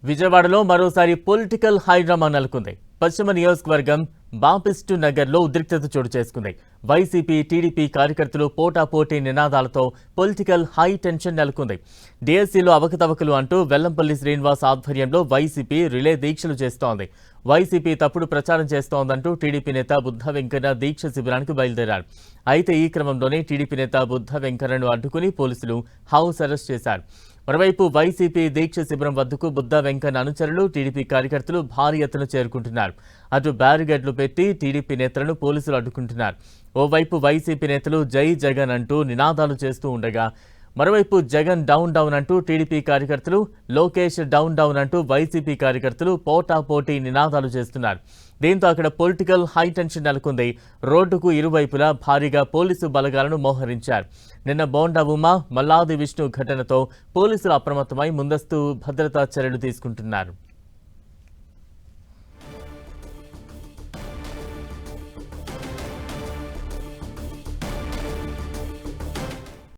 విజయవాడలో మరోసారి political high drama నెలకొంది. పశ్చిమ నియోజకవర్గం బాపిస్టు నగర్లో ఉద్రిక్తత చోటు చేసుకుంది. వైసీపీ, టీడీపీ కార్యకర్తలు పోటాపోటీ నినాదాలతో పొలిటికల్ హై టెన్షన్ నెలకొంది. డీఎస్సీలో అవకతవకలు అంటూ వెల్లంపల్లి శ్రీనివాస్ ఆధ్వర్యంలో వైసీపీ రిలే దీక్షలు చేస్తోంది. వైసీపీ తప్పుడు ప్రచారం చేస్తోందంటూ టీడీపీ నేత బుద్ధ వెంకన్న దీక్ష శిబిరానికి బయలుదేరారు. అయితే ఈ క్రమంలోనే టీడీపీ నేత బుద్ధ వెంకన్నను అడ్డుకుని పోలీసులు హౌస్ అరెస్ట్ చేశారు. మరోవైపు వైసీపీ దీక్ష శిబిరం వద్దకు బుద్ధ వెంకన్న అనుచరులు, టీడీపీ కార్యకర్తలు భారీ ఎత్తున చేరుకుంటున్నారు. అటు బ్యారిగేడ్లు పెట్టి టీడీపీ నేతలను పోలీసులు అడ్డుకుంటున్నారు. ఓవైపు వైసీపీ నేతలు జై జగన్ అంటూ నినాదాలు చేస్తూ ఉండగా, మరోవైపు జగన్ డౌన్ డౌన్ అంటూ టీడీపీ కార్యకర్తలు, లోకేష్ డౌన్ డౌన్ అంటూ వైసీపీ కార్యకర్తలు పోటాపోటీ నినాదాలు చేస్తున్నారు. దీంతో అక్కడ పొలిటికల్ హై టెన్షన్ నెలకొంది. రోడ్డుకు ఇరువైపులా భారీగా పోలీసు బలగాలను మోహరించారు. నిన్న బోండా ఉమా, మల్లాది విష్ణు ఘటనతో పోలీసులు అప్రమత్తమై ముందస్తు భద్రతా చర్యలు తీసుకుంటున్నారు.